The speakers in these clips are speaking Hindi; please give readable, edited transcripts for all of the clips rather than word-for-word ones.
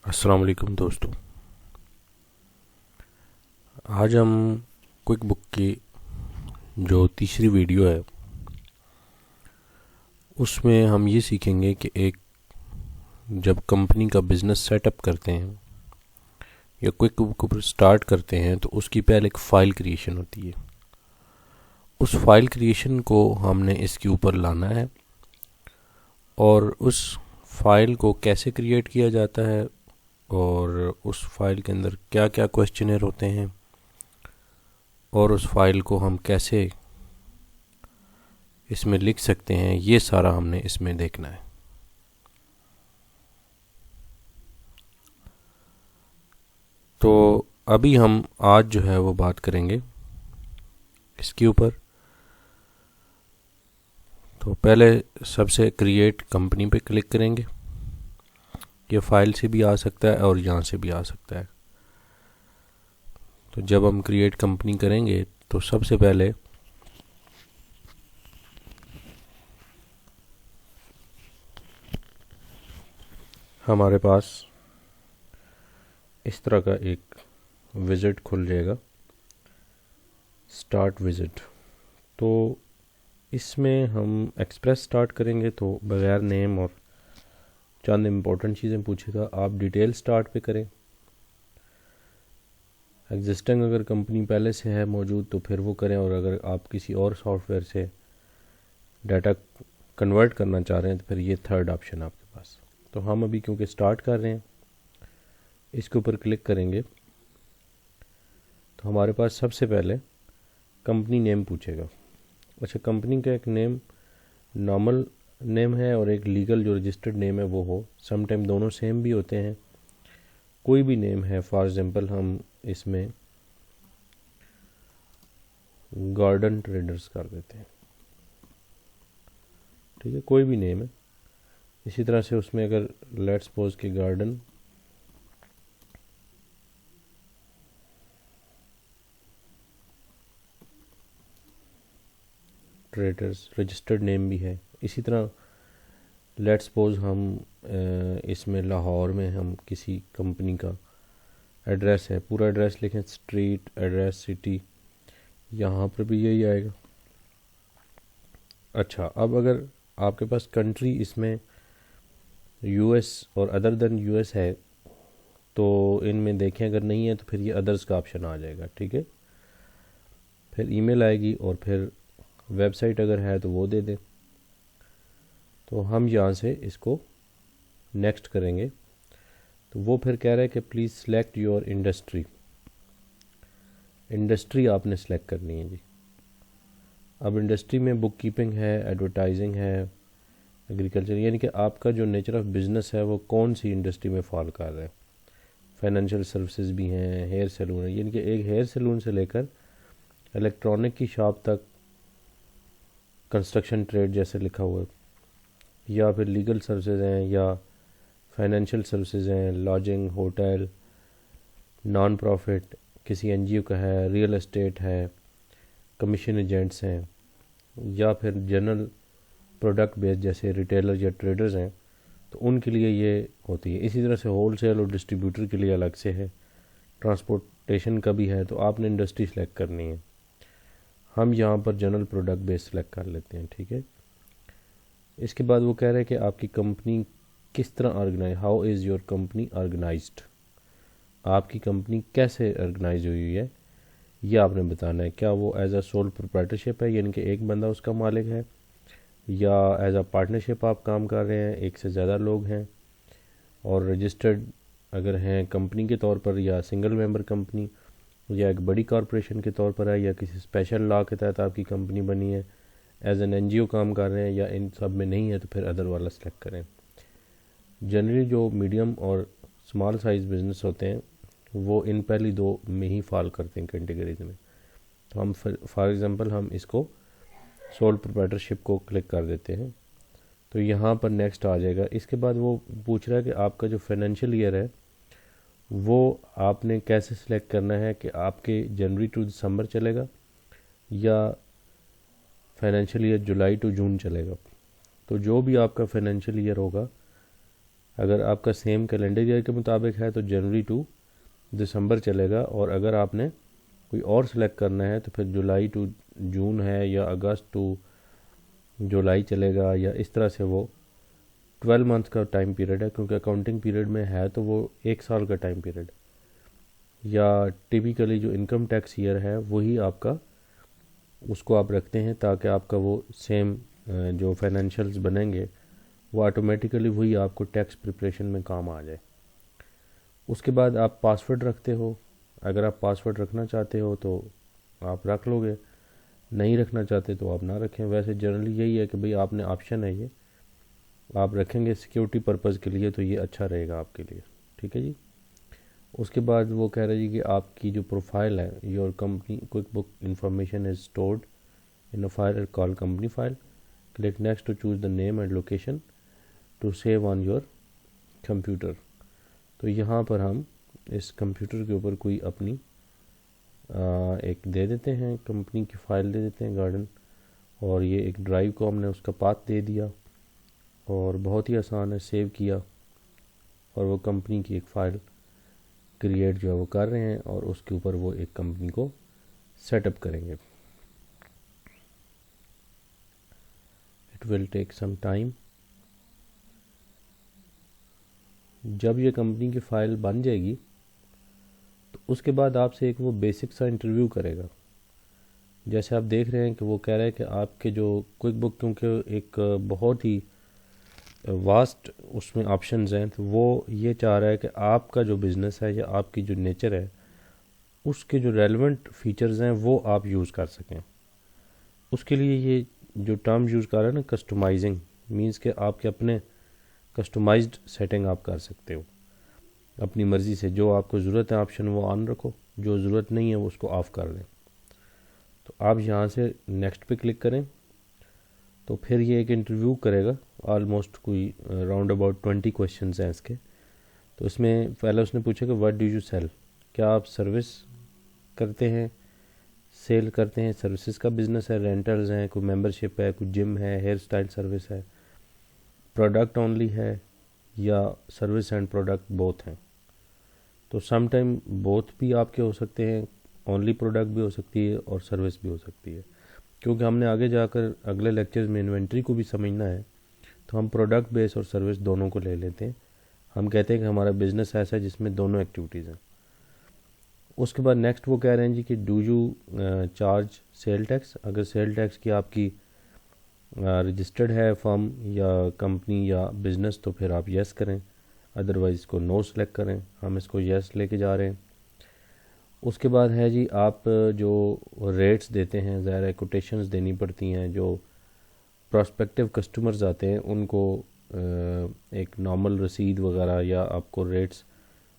अस्सलाम वालेकुम दोस्तों। आज हम क्विक बुक की जो तीसरी वीडियो है उसमें हम ये सीखेंगे कि एक जब कंपनी का बिज़नेस सेटअप करते हैं या क्विक बुक स्टार्ट करते हैं तो उसकी पहले एक फ़ाइल क्रिएशन होती है। उस फाइल क्रिएशन को हमने इसके ऊपर लाना है और उस फाइल को कैसे क्रिएट किया जाता है और उस फाइल के अंदर क्या क्या क्वेश्चनर होते हैं और उस फाइल को हम कैसे इसमें लिख सकते हैं, ये सारा हमने इसमें देखना है। तो अभी हम आज जो है वो बात करेंगे इसके ऊपर। तो पहले सबसे क्रिएट कंपनी पे क्लिक करेंगे। ये फाइल से भी आ सकता है और यहाँ से भी आ सकता है। तो जब हम क्रिएट कंपनी करेंगे तो सबसे पहले हमारे पास इस तरह का एक विज़िट खुल जाएगा, स्टार्ट विज़िट। तो इसमें हम एक्सप्रेस स्टार्ट करेंगे तो बगैर नेम और चंद इम्पोर्टेंट चीज़ें पूछेगा, आप डिटेल स्टार्ट पे करें। एग्जिस्टिंग अगर कंपनी पहले से है मौजूद तो फिर वो करें, और अगर आप किसी और सॉफ्टवेयर से डाटा कन्वर्ट करना चाह रहे हैं तो फिर ये थर्ड ऑप्शन है आपके पास। तो हम अभी क्योंकि स्टार्ट कर रहे हैं इसके ऊपर क्लिक करेंगे तो हमारे पास सबसे पहले कंपनी नेम पूछेगा। अच्छा, कंपनी का एक नेम नॉर्मल नेम है और एक लीगल जो रजिस्टर्ड नेम है वो हो। सम टाइम दोनों सेम भी होते हैं। कोई भी नेम है, फॉर एग्जांपल हम इसमें गार्डन ट्रेडर्स कर देते हैं, ठीक है, कोई भी नेम है। इसी तरह से उसमें अगर लेट्स सपोज कि गार्डन ट्रेडर्स रजिस्टर्ड नेम भी है। इसी तरह लेट्स सपोज हम इसमें लाहौर में हम किसी कंपनी का एड्रेस है, पूरा एड्रेस लिखें, स्ट्रीट एड्रेस सिटी, यहाँ पर भी यही आएगा। अच्छा, अब अगर आपके पास कंट्री इसमें यूएस और अदर देन यूएस है तो इनमें देखें, अगर नहीं है तो फिर ये अदर्स का ऑप्शन आ जाएगा, ठीक है। फिर ईमेल आएगी और फिर वेबसाइट अगर है तो वो दे दें। तो हम यहाँ से इसको नेक्स्ट करेंगे तो वो फिर कह रहा है कि please select your industry. Industry आपने सेलेक्ट करनी है जी। अब इंडस्ट्री में बुक कीपिंग है, एडवर्टाइजिंग है, एग्रीकल्चर, यानी कि आपका जो नेचर ऑफ बिज़नेस है वो कौन सी इंडस्ट्री में फॉल कर रहा है। फाइनेंशियल सर्विसेज भी हैं, हेयर सैलून है, यानी कि एक हेयर सैलून से लेकर इलेक्ट्रॉनिक की शॉप तक, कंस्ट्रक्शन ट्रेड जैसे लिखा हुआ है, या फिर लीगल सर्विसेज हैं या फाइनेंशियल सर्विसेज हैं, लॉजिंग, होटल, नॉन प्रॉफिट किसी एनजीओ का है, रियल एस्टेट है, कमीशन एजेंट्स हैं, या फिर जनरल प्रोडक्ट बेस्ड जैसे रिटेलर या ट्रेडर्स हैं तो उनके लिए ये होती है। इसी तरह से होलसेल और डिस्ट्रीब्यूटर के लिए अलग से है, ट्रांसपोर्टेशन का भी है। तो आपने इंडस्ट्री सेलेक्ट करनी है। हम यहाँ पर जनरल प्रोडक्ट बेस्ड सेलेक्ट कर लेते हैं, ठीक है। इसके बाद वो कह रहे हैं कि आपकी कंपनी किस तरह organise, how is your company organised, आपकी कंपनी कैसे ऑर्गेनाइज हुई है ये आपने बताना है। क्या वो एज अ सोल प्रोप्राइटरशिप है, यानी कि एक बंदा उसका मालिक है, या एज अ पार्टनरशिप आप काम कर रहे हैं, एक से ज़्यादा लोग हैं, और रजिस्टर्ड अगर हैं कंपनी के तौर पर, या सिंगल मेंबर कंपनी, या एक बड़ी कॉरपोरेशन के तौर पर है, या किसी स्पेशल लॉ के तहत आपकी कंपनी बनी है, एज एन एनजीओ काम कर रहे हैं, या इन सब में नहीं है तो फिर अदर वाला सेलेक्ट करें। जनरली जो मीडियम और स्मॉल साइज़ बिज़नेस होते हैं वो इन पहली दो में ही फॉल करते हैं कैटेगरीज में। तो हम फॉर एग्ज़ाम्पल हम इसको सोल प्रोप्राइटरशिप को क्लिक कर देते हैं तो यहाँ पर नेक्स्ट आ जाएगा। इसके बाद वो पूछ रहा है कि आपका जो फाइनेंशियल ईयर है वो आपने कैसे सिलेक्ट करना है, कि आपके जनवरी टू दिसंबर चलेगा या financial year July to June चलेगा। तो जो भी आपका फाइनेंशियल ईयर होगा, अगर आपका सेम कैलेंडर ईयर के मुताबिक है तो जनवरी टू दिसंबर चलेगा, और अगर आपने कोई और सिलेक्ट करना है तो फिर जुलाई टू जून है या अगस्त टू जुलाई चलेगा, या इस तरह से वो 12 मंथ का टाइम पीरियड है, क्योंकि अकाउंटिंग पीरियड में है तो वो 1 साल का टाइम पीरियड, या टिपिकली जो इनकम टैक्स ईयर है वही आपका, उसको आप रखते हैं ताकि आपका वो सेम जो फाइनेंशियल्स बनेंगे वो ऑटोमेटिकली वही आपको टैक्स प्रिपरेशन में काम आ जाए। उसके बाद आप पासवर्ड रखते हो, अगर आप पासवर्ड रखना चाहते हो तो आप रख लोगे, नहीं रखना चाहते तो आप ना रखें। वैसे जनरली यही है कि भाई आपने ऑप्शन है, ये आप रखेंगे सिक्योरिटी पर्पज़ के लिए तो ये अच्छा रहेगा आपके लिए, ठीक है जी। उसके बाद वो कह रहे जी कि आपकी जो प्रोफाइल है, your company quick book information is stored in a file call company file, click next to choose the name and location to save on your computer. तो यहाँ पर हम इस कंप्यूटर के ऊपर कोई अपनी एक दे देते हैं, कंपनी की फ़ाइल दे देते हैं गार्डन, और ये एक ड्राइव को हमने उसका पाथ दे दिया, और बहुत ही आसान है, सेव किया, और वो कंपनी की एक फ़ाइल क्रिएट जो है वो कर रहे हैं, और उसके ऊपर वो एक कंपनी को सेटअप करेंगे। It will take some time. जब ये कंपनी की फ़ाइल बन जाएगी तो उसके बाद आपसे एक वो बेसिक सा इंटरव्यू करेगा। जैसे आप देख रहे हैं कि वो कह रहे हैं कि आपके जो क्विक बुक, क्योंकि एक बहुत ही वास्ट उसमें ऑप्शंस हैं, तो वो ये चाह रहा है कि आपका जो बिज़नेस है या आपकी जो नेचर है उसके जो रेलेवेंट फीचर्स हैं वो आप यूज़ कर सकें। उसके लिए ये जो टर्म यूज़ कर रहा है ना, कस्टमाइजिंग, मींस के आपके अपने कस्टमाइज्ड सेटिंग आप कर सकते हो अपनी मर्ज़ी से। जो आपको ज़रूरत है ऑप्शन वो ऑन रखो, जो ज़रूरत नहीं है वो उसको ऑफ़ कर दें। तो आप यहाँ से नेक्स्ट पे क्लिक करें तो फिर ये एक इंटरव्यू करेगा, ऑलमोस्ट कोई राउंड अबाउट 20 क्वेश्चंस हैं इसके। तो इसमें पहले उसने पूछा कि व्हाट डू यू सेल, क्या आप सर्विस करते हैं, सेल करते हैं, सर्विसेज का बिज़नेस है, रेंटल्स हैं, कोई मेंबरशिप है, कोई जिम है, हेयर स्टाइल सर्विस है, प्रोडक्ट ओनली है, या सर्विस एंड प्रोडक्ट बोथ हैं। तो सम टाइम बोथ भी आपके हो सकते हैं, ओनली प्रोडक्ट भी हो सकती है और सर्विस भी हो सकती है। क्योंकि हमने आगे जाकर अगले लेक्चर्स में इन्वेंट्री को भी समझना है, तो हम प्रोडक्ट बेस और सर्विस दोनों को ले लेते हैं। हम कहते हैं कि हमारा बिज़नेस ऐसा है जिसमें दोनों एक्टिविटीज़ हैं। उसके बाद नेक्स्ट वो कह रहे हैं जी कि do you charge sale tax, अगर सेल टैक्स की आपकी रजिस्टर्ड है फर्म या कंपनी या बिज़नेस तो फिर आप येस करें, अदरवाइज़ इसको नो सेलेक्ट करें। हम इसको येस लेके जा रहे हैं। उसके बाद है जी आप जो रेट्स देते हैं, ज़ाहिर है कोटेशंस देनी पड़ती हैं। जो प्रॉस्पेक्टिव कस्टमर्स आते हैं उनको एक नॉर्मल रसीद वगैरह या आपको रेट्स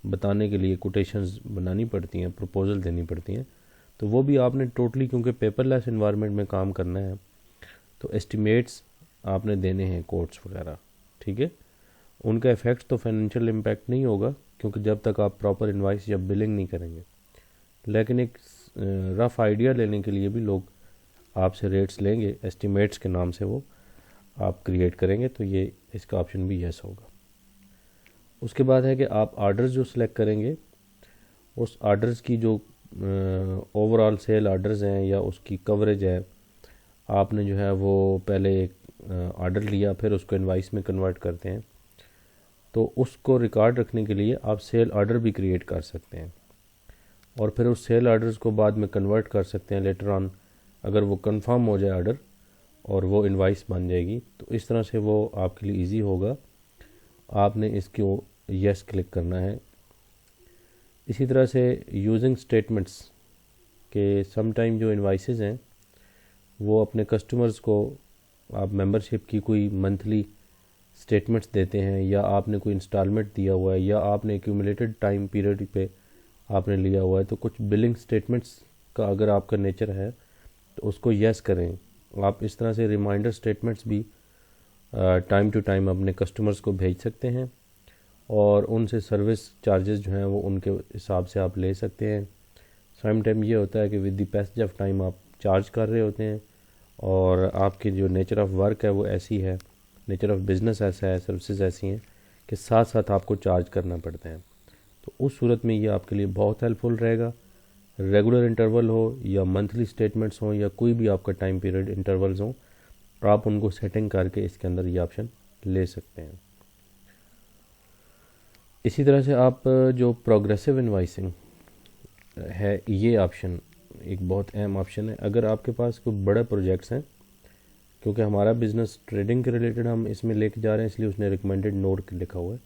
बताने के लिए कोटेशंस बनानी पड़ती हैं, प्रपोजल देनी पड़ती हैं। तो वो भी आपने टोटली, क्योंकि पेपरलेस इन्वायरमेंट में काम करना है, तो एस्टिमेट्स आपने देने हैं, कोट्स वगैरह, ठीक है। उनका इफ़ेक्ट तो फाइनेंशियल इम्पैक्ट नहीं होगा क्योंकि जब तक आप प्रॉपर इन्वाइस या बिलिंग नहीं करेंगे, लेकिन एक रफ़ आइडिया लेने के लिए भी लोग आपसे रेट्स लेंगे, एस्टिमेट्स के नाम से वो आप क्रिएट करेंगे। तो ये इसका ऑप्शन भी यस होगा। उसके बाद है कि आप आर्डर्स जो सिलेक्ट करेंगे, उस आर्डर्स की जो ओवरऑल सेल आर्डर्स हैं या उसकी कवरेज है, आपने जो है वो पहले एक आर्डर लिया फिर उसको इनवाइस में कन्वर्ट करते हैं, तो उसको रिकॉर्ड रखने के लिए आप सेल आर्डर भी क्रिएट कर सकते हैं, और फिर उस सेल आर्डर्स को बाद में कन्वर्ट कर सकते हैं लेटर ऑन, अगर वो कंफर्म हो जाए आर्डर और वो इनवाइस बन जाएगी। तो इस तरह से वो आपके लिए इजी होगा। आपने इसको यस क्लिक करना है। इसी तरह से यूजिंग स्टेटमेंट्स के सम टाइम जो इनवाइसेस हैं वो अपने कस्टमर्स को आप मेंबरशिप की कोई मंथली स्टेटमेंट्स देते हैं, या आपने कोई इंस्टॉलमेंट दिया हुआ है, या आपने एक्यूमुलेटेड टाइम पीरियड पे आपने लिया हुआ है, तो कुछ बिलिंग स्टेटमेंट्स का अगर आपका नेचर है तो उसको यस करें। आप इस तरह से रिमाइंडर स्टेटमेंट्स भी टाइम टू टाइम अपने कस्टमर्स को भेज सकते हैं, और उनसे सर्विस चार्जेस जो हैं वो उनके हिसाब से आप ले सकते हैं। सम टाइम ये होता है कि with the passage of time आप चार्ज कर रहे होते हैं, और आपकी जो नेचर ऑफ वर्क है वो ऐसी है, नेचर ऑफ बिज़नेस ऐसा है, सर्विसेज ऐसी हैं के साथ साथ आपको चार्ज करना पड़ता है। तो उस सूरत में ये आपके लिए बहुत हेल्पफुल रहेगा। रेगुलर इंटरवल हो या मंथली स्टेटमेंट्स हों या कोई भी आपका टाइम पीरियड इंटरवल्स हों, आप उनको सेटिंग करके इसके अंदर ये ऑप्शन ले सकते हैं। इसी तरह से आप जो प्रोग्रेसिव इनवाइसिंग है, ये ऑप्शन एक बहुत अहम ऑप्शन है। अगर आपके पास कोई बड़े प्रोजेक्ट्स हैं, क्योंकि हमारा बिज़नेस ट्रेडिंग के रिलेटेड हम इसमें लेके जा रहे हैं, इसलिए उसने रिकमेंडेड नोट लिखा हुआ है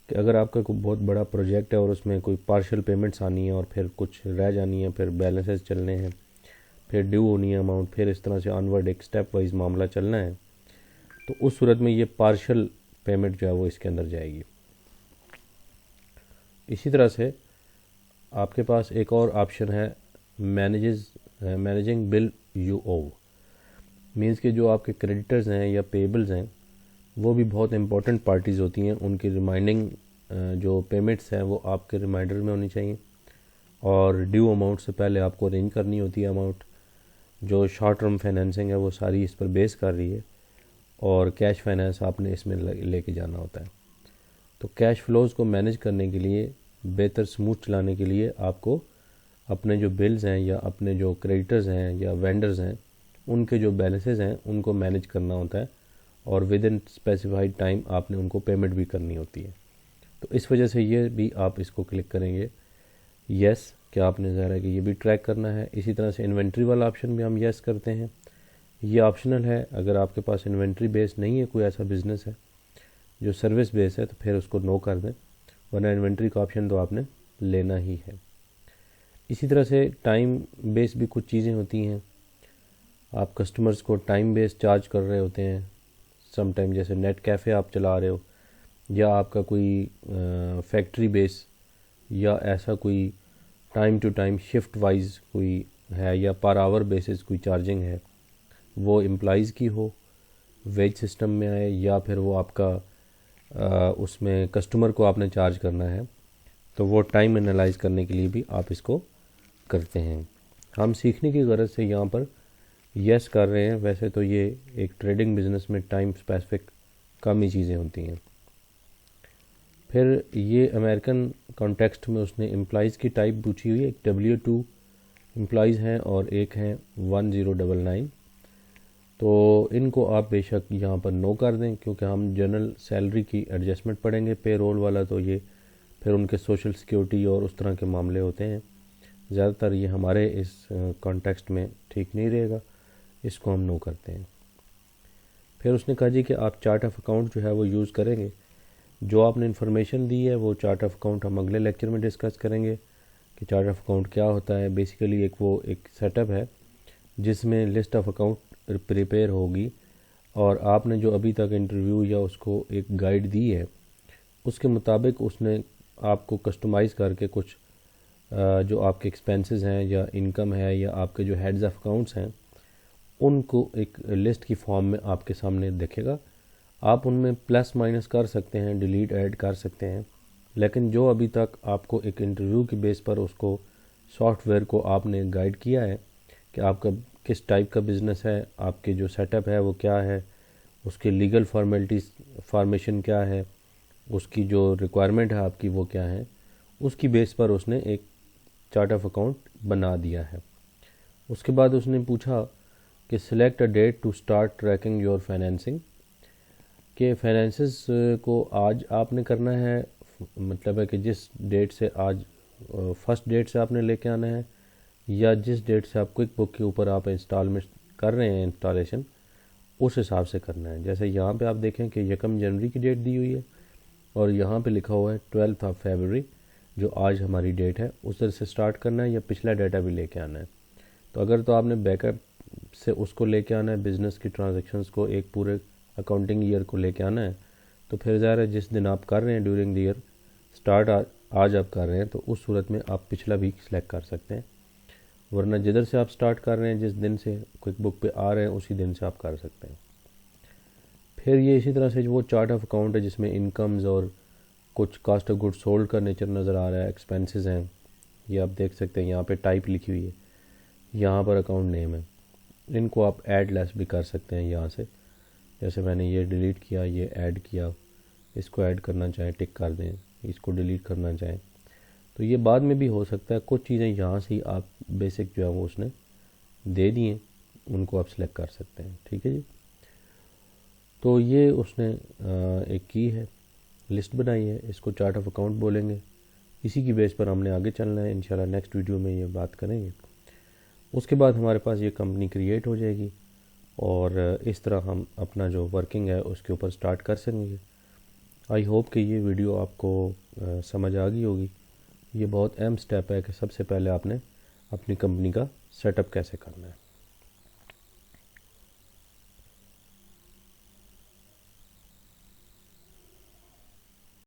कि अगर आपका कोई बहुत बड़ा प्रोजेक्ट है और उसमें कोई पार्शियल पेमेंट्स आनी है और फिर कुछ रह जानी है, फिर बैलेंसेस चलने हैं, फिर ड्यू होनी है अमाउंट, फिर इस तरह से ऑनवर्ड एक स्टेप वाइज मामला चलना है, तो उस सूरत में ये पार्शियल पेमेंट जो है वो इसके अंदर जाएगी। इसी तरह से आपके पास एक और ऑप्शन है managing bill you owe. Means कि जो आपके क्रेडिटर्स हैं या पेबल्स हैं वो भी बहुत इंपॉर्टेंट पार्टीज़ होती हैं, उनकी रिमाइंडिंग जो पेमेंट्स हैं वो आपके रिमाइंडर में होनी चाहिए और ड्यू अमाउंट से पहले आपको अरेंज करनी होती है अमाउंट। जो शॉर्ट टर्म फाइनेंसिंग है वो सारी इस पर बेस कर रही है और कैश फाइनेंस आपने इसमें लेके जाना होता है। तो कैश फ्लोज़ को मैनेज करने के लिए, बेहतर स्मूथ चलाने के लिए आपको अपने जो बिल्स हैं या अपने जो क्रेडिटर्स हैं या वेंडर्स हैं उनके जो बैलेंसेस हैं उनको मैनेज करना होता है और विद इन स्पेसिफाइड टाइम आपने उनको पेमेंट भी करनी होती है। तो इस वजह से ये भी आप इसको क्लिक करेंगे यस कि आपने ज़ाहिर है कि ये भी ट्रैक करना है। इसी तरह से इन्वेंट्री वाला ऑप्शन भी हम यस करते हैं, ये ऑप्शनल है। अगर आपके पास इन्वेंट्री बेस नहीं है, कोई ऐसा बिज़नेस है जो सर्विस बेस है, तो फिर उसको नो कर दें, वरना इन्वेंट्री का ऑप्शन तो आपने लेना ही है। इसी तरह से टाइम बेस भी कुछ चीज़ें होती हैं, आप कस्टमर्स को टाइम बेस चार्ज कर रहे होते हैं सम टाइम, जैसे नेट कैफ़े आप चला रहे हो या आपका कोई फैक्ट्री बेस या ऐसा कोई time to time shift wise कोई है या पर आवर बेसिस कोई चार्जिंग है, वो एम्प्लॉइज़ की हो, वेज सिस्टम में आए, या फिर वो आपका उसमें कस्टमर को आपने चार्ज करना है, तो वो टाइम एनालाइज करने के लिए भी आप इसको करते हैं। हम सीखने की गरज से यहाँ पर यस कर रहे हैं। वैसे तो ये एक ट्रेडिंग बिजनेस में टाइम स्पेसिफिक कम ही चीज़ें होती हैं। फिर ये अमेरिकन कॉन्टेक्स्ट में उसने एम्प्लॉइज़ की टाइप पूछी हुई है, एक W2 एम्प्लॉइज़ हैं और एक हैं 1099। तो इनको आप बेशक यहाँ पर नो कर दें, क्योंकि हम जनरल सैलरी की एडजस्टमेंट पढ़ेंगे। पे रोल वाला तो ये फिर उनके सोशल सिक्योरिटी और उस तरह के मामले होते हैं, ज़्यादातर ये हमारे इस कॉन्टेक्स्ट में ठीक नहीं रहेगा, इसको हम नो करते हैं। फिर उसने कहा जी कि आप चार्ट ऑफ अकाउंट जो है वो यूज़ करेंगे। जो आपने इन्फॉर्मेशन दी है वो चार्ट ऑफ अकाउंट हम अगले लेक्चर में डिस्कस करेंगे कि चार्ट ऑफ अकाउंट क्या होता है। बेसिकली एक सेटअप है जिसमें लिस्ट ऑफ अकाउंट प्रिपेयर होगी और आपने जो अभी तक इंटरव्यू या उसको एक गाइड दी है उसके मुताबिक उसने आपको कस्टमाइज़ करके कुछ जो आपके एक्सपेंसेस हैं या इनकम है या आपके जो हेड्स ऑफ अकाउंट्स हैं उनको एक लिस्ट की फॉर्म में आपके सामने दिखेगा। आप उनमें प्लस माइनस कर सकते हैं, डिलीट ऐड कर सकते हैं, लेकिन जो अभी तक आपको एक इंटरव्यू की बेस पर उसको सॉफ्टवेयर को आपने गाइड किया है कि आपका किस टाइप का बिज़नेस है, आपके जो सेटअप है वो क्या है, उसकी लीगल फॉर्मेशन क्या है, उसकी जो रिक्वायरमेंट है आपकी वो क्या है, उसकी बेस पर उसने एक चार्ट ऑफ अकाउंट बना दिया है। उसके बाद उसने पूछा कि select a date to start tracking your financing, कि फाइनेंसेस को आज आपने करना है, मतलब है कि जिस डेट से आज फर्स्ट डेट से आपने लेके आना है या जिस डेट से आप क्विक बुक के ऊपर आप इंस्टॉलमेंट कर रहे हैं इंस्टॉलेशन, उस हिसाब से करना है। जैसे यहाँ पे आप देखें कि 1 जनवरी की डेट दी हुई है और यहाँ पे लिखा हुआ है 12 फरवरी, जो आज हमारी डेट है, उस तरह से स्टार्ट करना है या पिछला डाटा भी लेके आना है। तो अगर तो आपने बैकअप से उसको लेके आना है, बिज़नेस की ट्रांजैक्शंस को एक पूरे अकाउंटिंग ईयर को लेके आना है, तो फिर ज़ाहिर है जिस दिन आप कर रहे हैं ड्यूरिंग द ईयर स्टार्ट आज आप कर रहे हैं, तो उस सूरत में आप पिछला भी सिलेक्ट कर सकते हैं, वरना जिधर से आप स्टार्ट कर रहे हैं, जिस दिन से क्विक बुक पे आ रहे हैं, उसी दिन से आप कर सकते हैं। फिर ये इसी तरह से वो चार्ट ऑफ अकाउंट है जिसमें इनकम्स और कुछ कॉस्ट ऑफ गुड्स सोल्ड का नेचर नज़र आ रहा है, एक्सपेंसेस हैं, ये आप देख सकते हैं। यहाँ पे टाइप लिखी हुई है, यहाँ पर अकाउंट नेम है, इनको आप ऐड लेस भी कर सकते हैं यहाँ से। जैसे मैंने ये डिलीट किया, ये ऐड किया, इसको ऐड करना चाहें टिक कर दें, इसको डिलीट करना चाहें तो ये बाद में भी हो सकता है। कुछ चीज़ें यहाँ से ही आप बेसिक जो है वो उसने दे दिए, उनको आप सेलेक्ट कर सकते हैं। ठीक है जी। तो ये उसने एक की है, लिस्ट बनाई है, इसको चार्ट ऑफ अकाउंट बोलेंगे। इसी की बेस पर हमने आगे चलना है, इंशाल्लाह नेक्स्ट वीडियो में ये बात करेंगे। उसके बाद हमारे पास ये कंपनी क्रिएट हो जाएगी और इस तरह हम अपना जो वर्किंग है उसके ऊपर स्टार्ट कर सकेंगे। आई होप कि ये वीडियो आपको समझ आ गई होगी। ये बहुत अहम स्टेप है कि सबसे पहले आपने अपनी कंपनी का सेटअप कैसे करना है।